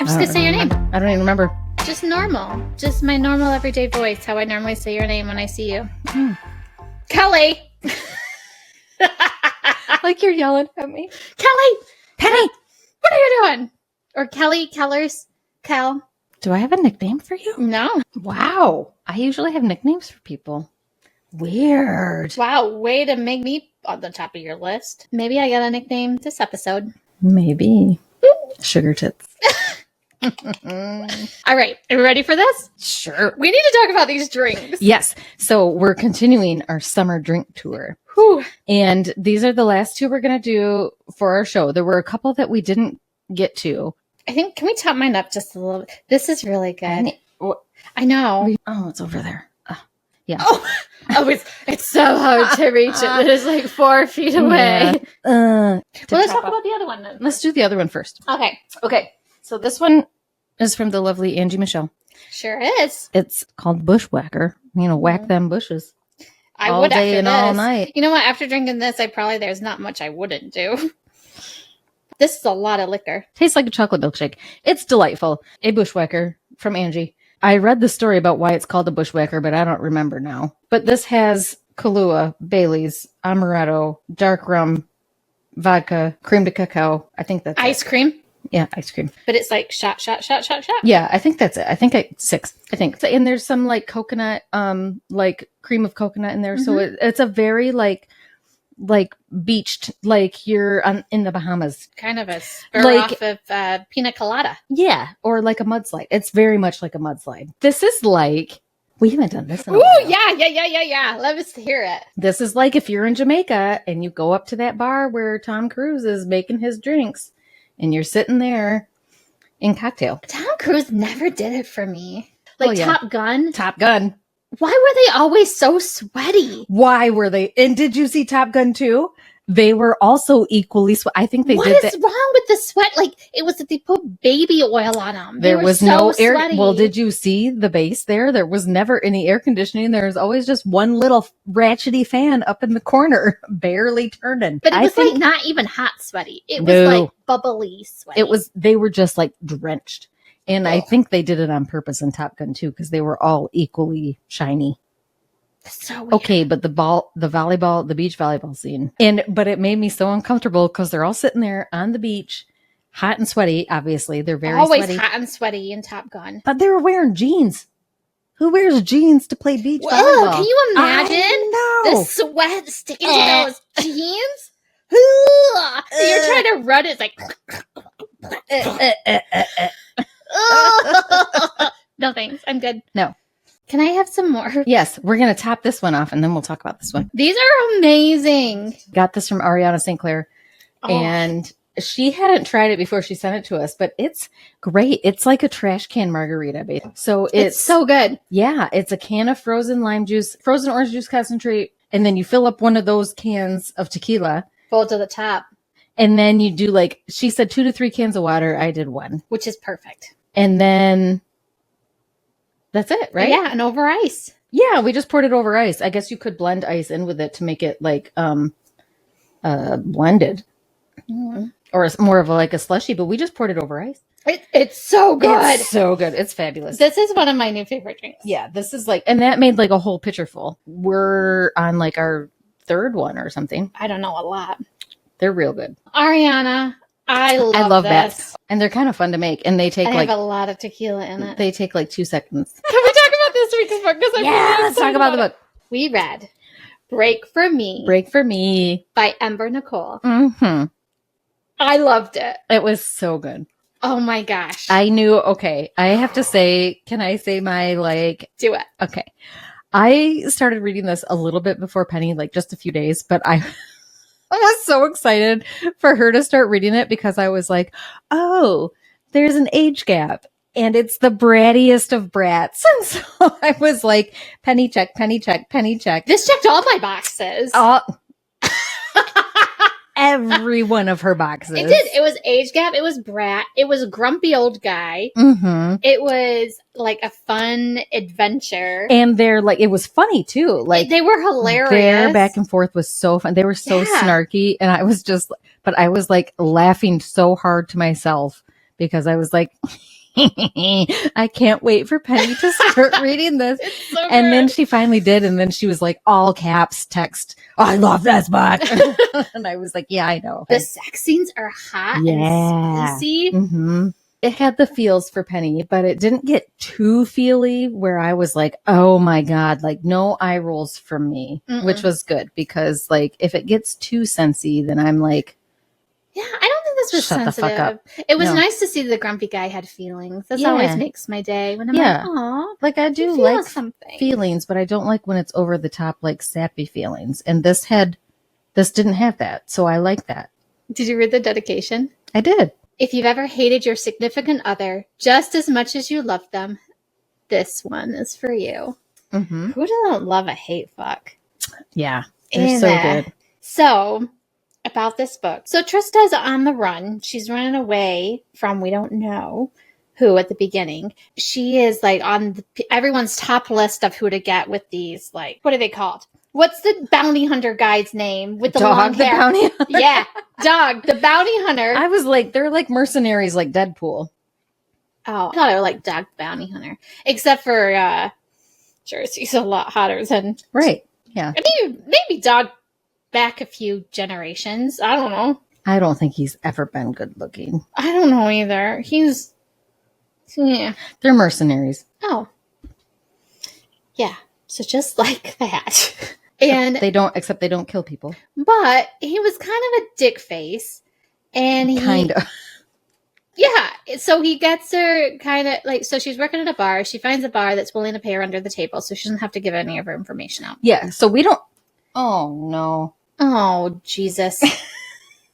just going to say your name. I don't even remember. Just normal. Just my normal everyday voice, how I normally say your name when I see you. Kelly! Like you're yelling at me. Kelly! Penny! What are you doing? Or Kelly, Kellers, Kel. Do I have a nickname for you? No. Wow. I usually have nicknames for people. Weird. Wow, way to make me on the top of your list. Maybe I got a nickname this episode. Maybe. Sugar tits. All right, are we ready for this? Sure. We need to talk about these drinks. Yes. So we're continuing our summer drink tour. Whew. And these are the last two we're going to do for our show. There were a couple that we didn't get to. I think, can we top mine up just a little bit? This is really good. I know. Oh, it's over there. Yeah. Oh, it's so hard to reach it. It is like 4 feet away. Yeah. Well, let's talk about the other one then. Let's do the other one first. Okay. So this one is from the lovely Angie Michelle. Sure is. It's called Bushwhacker. Whack them bushes. I all would day after and this. all night. You know what? After drinking this, there's not much I wouldn't do. This is a lot of liquor. Tastes like a chocolate milkshake. It's delightful. A Bushwhacker from Angie. I read the story about why it's called a Bushwhacker, but I don't remember now. But this has Kahlua, Bailey's, Amaretto, dark rum, vodka, cream de cacao. I think that's Ice it. cream. Yeah, ice cream. But it's like shot. Yeah, I think that's it. I think 6. I think. And there's some like coconut, like cream of coconut in there. Mm-hmm. So it's a very like beached, like you're in the Bahamas. Kind of a spur off of pina colada. Yeah, or like a mudslide. It's very much like a mudslide. This is like, we haven't done this in a Ooh, while. yeah. Let us hear it. This is like if you're in Jamaica and you go up to that bar where Tom Cruise is making his drinks and you're sitting there in cocktail. Tom Cruise never did it for me. Like Top Gun. Top Gun. Why were they always so sweaty? Why were they? And did you see Top Gun 2? They were also equally sweaty. I think they did that. What is wrong with the sweat? Like, it was that they put baby oil on them. There was no air. Well, did you see the base there? There was never any air conditioning. There was always just one little ratchety fan up in the corner, barely turning. But it was like not even hot sweaty. It was like bubbly sweaty. They were just like drenched. And I think they did it on purpose in Top Gun 2 because they were all equally shiny. So weird. Okay, but the beach volleyball scene. But it made me so uncomfortable because they're all sitting there on the beach, hot and sweaty, obviously. They're very always sweaty. Hot and sweaty in Top Gun. But they were wearing jeans. Who wears jeans to play beach volleyball? Can you imagine the sweat sticking to those jeans? You're trying to run it. It's like... No thanks. I'm good. No. Can I have some more? Yes, we're going to top this one off and then we'll talk about this one. These are amazing. Got this from Ariana St. Clair. And she hadn't tried it before she sent it to us, but it's great. It's like a trash can margarita, basically. So it's so good. Yeah, it's a can of frozen orange juice concentrate, and then you fill up one of those cans of tequila. Full to the top. And then you do she said 2 to 3 cans of water. I did 1. Which is perfect. And then that's it, right? Yeah, and over ice. Yeah, we just poured it over ice. I guess you could blend ice in with it to make it blended. Mm-hmm. Or it's more of a slushy, but we just poured it over ice. It's so good. It's so good. It's fabulous. This is one of my new favorite drinks. Yeah, this is and that made a whole pitcher full. We're on our 3rd one or something. I don't know a lot. They're real good. Ariana, I love this. that. And they're kind of fun to make. And they take have a lot of tequila in it. They take 2 seconds. Can we talk about this week's book? Let's talk about the book. We read Break for Me by Ember Nicole. Mm-hmm. I loved it. It was so good. Oh my gosh. I knew, okay, I have to say, can I say my Do it. Okay. I started reading this a little bit before Penny, just a few days, but I was so excited for her to start reading it because I was like, oh, there's an age gap and it's the brattiest of brats. And so I was like, penny check, penny check, penny check. This checked all my boxes. Every one of her boxes. It did. It was age gap. It was brat. It was grumpy old guy. Mm-hmm. It was a fun adventure. And it was funny too. They were hilarious. Their back and forth was so fun. They were so snarky. And I was laughing so hard to myself because I was like, I can't wait for Penny to start reading this. It's so And then good. she finally did. And then she was like, all caps text, I love this book. And I was like, yeah, I know. The sex scenes are hot Yeah. and spicy. Mm-hmm. It had the feels for Penny, but it didn't get too feely where I was like, oh my God, like no eye rolls from me, which was good because like if it gets too sensy, then I'm like, yeah, I don't think this was shut sensitive. the fuck up. It was No. nice to see the grumpy guy had feelings. This Yeah. always makes my day when I'm Yeah. like, aw, Like I do you feel like something. feelings, but I don't like when it's over the top, like sappy feelings. And this didn't have that. So I like that. Did you read the dedication? I did. If you've ever hated your significant other just as much as you loved them, this one is for you. Mm-hmm. Who doesn't love a hate fuck? Yeah. They're so good. So, about this book. So, Trista's on the run. She's running away from we don't know who at the beginning. She is like on everyone's top list of who to get with these, like, what are they called? What's the bounty hunter guy's name with the long hair? Bounty hunter. Yeah, Dog, the bounty hunter. I was like, they're like mercenaries like Deadpool. Oh, I thought I would like Dog Bounty Hunter. Except for Jersey's a lot hotter than... Right, yeah. Maybe Dog back a few generations. I don't know. I don't think he's ever been good looking. I don't know either. He's... Yeah. They're mercenaries. Oh. Yeah. So just like that. And they don't kill people. But he was kind of a dick face. And kind of. Yeah. So he gets her kind of like, so she's working at a bar. She finds a bar that's willing to pay her under the table. So she doesn't have to give any of her information out. Yeah. So we don't. Oh, no. Oh, Jesus.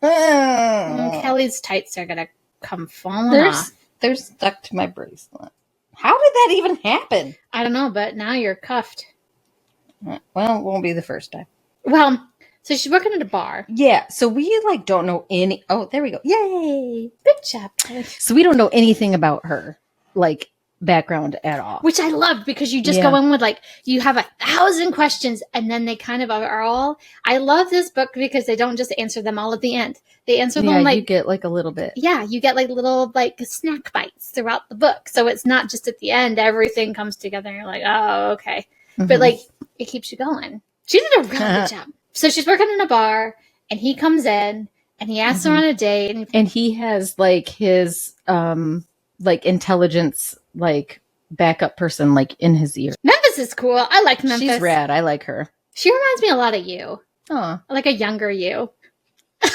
Kelly's tights are going to come falling off. They're stuck to my bracelet. How did that even happen? I don't know, but now you're cuffed. Well, it won't be the first time. Well, so she's working at a bar. Yeah, so we like don't know any. Oh, there we go. Yay! Good job, Kelly. So we don't know anything about her, like background at all. Which I love because you just go in with like you have 1,000 questions and then they kind of are all. I love this book because they don't just answer them all at the end. They answer them like you get like a little bit. Yeah, you get like little like snack bites throughout the book. So it's not just at the end everything comes together and you're like, oh, okay. Mm-hmm. But like it keeps you going. She did a really good job. So she's working in a bar and he comes in and he asks her on a date and he has like his like intelligence like backup person like in his ear. Memphis is cool. I like Memphis. She's rad. I like her. She reminds me a lot of you. Oh, like a younger you. Because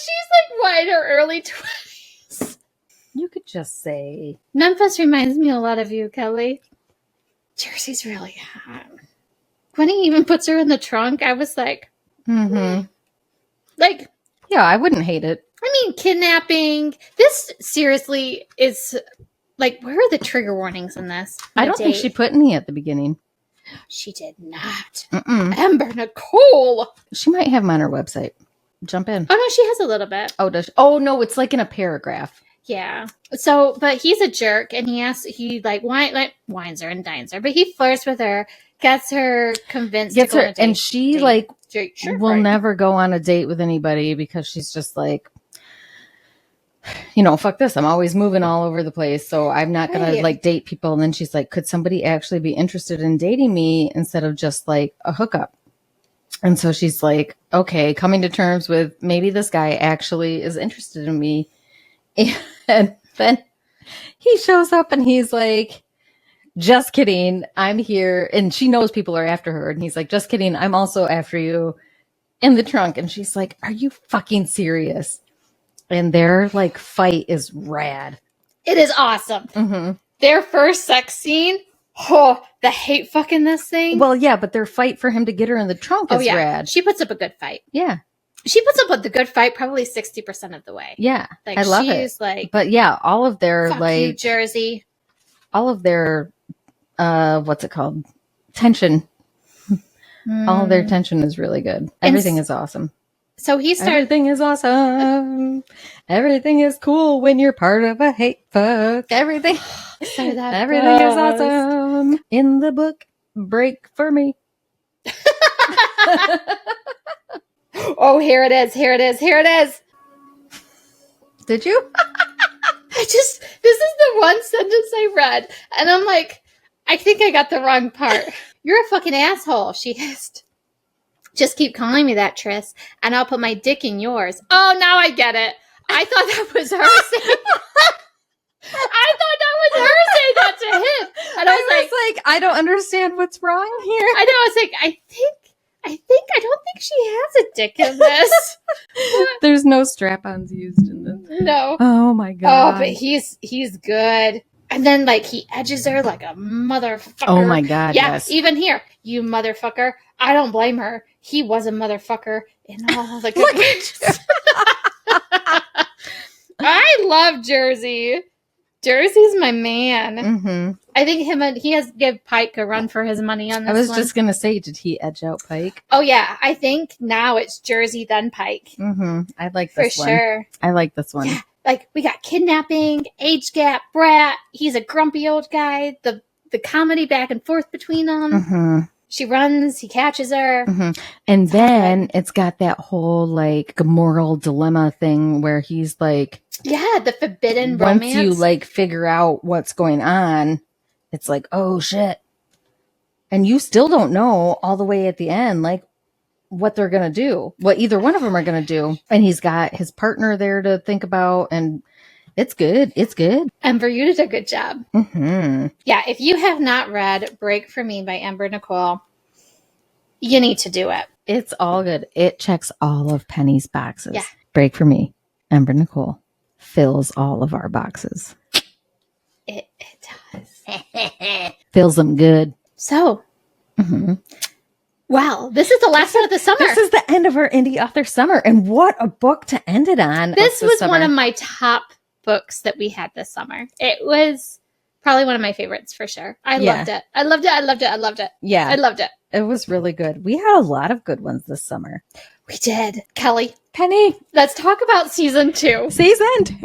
she's like what, in her early 20s. You could just say Memphis reminds me a lot of you, Kelly. Jersey's really hot. When he even puts her in the trunk, I was like, like, yeah, I wouldn't hate it. I mean, kidnapping. This seriously is like, where are the trigger warnings in this? I don't think she put any at the beginning. She did not. Mm-mm. Ember Nicole. She might have them on her website. Jump in. Oh, no, she has a little bit. Oh, does she? Oh, no, it's like in a paragraph. Yeah. So, but he's a jerk, and he like wines her and dines her, but he flirts with her, gets her convinced to go on a date. And she will never go on a date with anybody because she's just like, fuck this. I'm always moving all over the place, so I'm not gonna like date people. And then she's like, could somebody actually be interested in dating me instead of just like a hookup? And so she's like, okay, coming to terms with maybe this guy actually is interested in me. And then he shows up and he's like, just kidding, I'm here. And she knows people are after her. And he's like, just kidding, I'm also after you in the trunk. And she's like, are you fucking serious? And their like fight is rad. It is awesome. Mm-hmm. Their first sex scene. Oh, the hate fucking this thing. Well, yeah, but their fight for him to get her in the trunk is rad. She puts up a good fight. Yeah. She puts up with the good fight probably 60% of the way. Yeah. Like, I love she's it. Like, but yeah, all of their fuck like you, Jersey. All of their what's it called? Tension. All of their tension is really good. Everything is awesome. So everything is awesome. Everything is cool when you're part of a hate fuck. Everything is awesome. In the book, break for me. Oh, here it is. Here it is. Here it is. Did you? I this is the one sentence I read. And I'm like, I think I got the wrong part. You're a fucking asshole, she hissed. Just keep calling me that, Tris, and I'll put my dick in yours. Oh, now I get it. I thought that was her saying I thought that was her saying that to him. And I was like, I don't understand what's wrong here. I know, I was like, I don't think she has a dick in this. There's no strap-ons used in this. No. Oh my god. Oh, but he's good. And then like he edges her like a motherfucker. Oh my god. Yeah, yes. even here, you motherfucker. I don't blame her. He was a motherfucker in all the good ways. I love Jersey. Jersey's my man. Mm-hmm. I think he has to give Pike a run for his money on this I was one. just gonna say, did he edge out Pike? Oh yeah, I think now it's Jersey then Pike. Mm-hmm. I like this for one. Sure. I like this one. Yeah, like we got kidnapping, age gap, brat. He's a grumpy old guy. The comedy back and forth between them. Mm-hmm. She runs, he catches her. Mm-hmm. And then it's got that whole like moral dilemma thing where he's like, yeah, the forbidden once romance. you like figure out what's going on, it's like, oh shit. And you still don't know all the way at the end, like what they're going to do, what either one of them are going to do. And he's got his partner there to think about, and it's good. It's good. Ember, you did a good job. Mm-hmm. Yeah, if you have not read Break for Me by Ember Nicole, you need to do it. It's all good. It checks all of Penny's boxes. Yeah. Break for Me, Ember Nicole fills all of our boxes. It does. Fills them good. So, Mm-hmm. wow, this is the last one of the summer. This is the end of our indie author summer. And what a book to end it on. This was one of my top books that we had this summer. It was probably one of my favorites for sure. I loved it. I loved it. I loved it. I loved it. Yeah. I loved it. It was really good. We had a lot of good ones this summer. We did. Kelly, Penny, let's talk about season 2. season 2.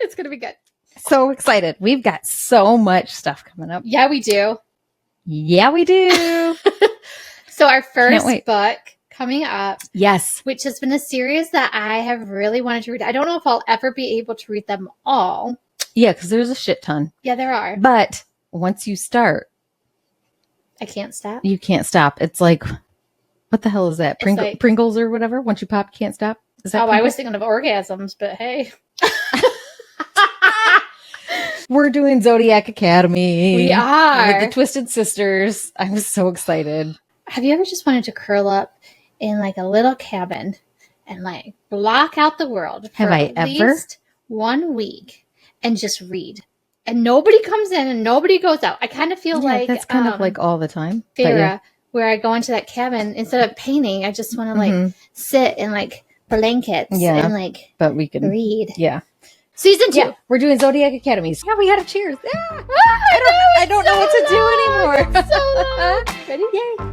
It's going to be good. So excited. We've got so much stuff coming up. Yeah, we do. Yeah, we do. So our first wait. book coming up, Yes. which has been a series that I have really wanted to read. I don't know if I'll ever be able to read them all. Yeah, because there's a shit ton. Yeah, there are. But once you start, I can't stop. you can't stop. It's like, what the hell is that? It's like- Pringles or whatever? Once you pop, you can't stop? Is that Oh, I Pringles? was thinking of orgasms, but hey. We're doing Zodiac Academy. We are. With the Twisted Sisters. I'm so excited. Have you ever just wanted to curl up in like a little cabin and like block out the world for Have I at ever? least 1 week and just read? And nobody comes in and nobody goes out. I kind of feel like that's kind of like all the time. But Farrah, yeah. where I go into that cabin, instead of painting, I just want to like Mhm. sit in like blankets Yeah. and like But we can read. Yeah. Season 2. Yeah. We're doing Zodiac Academies. Yeah, we got a cheers. Yeah. I don't know what to do anymore. So long. Ready? Yay.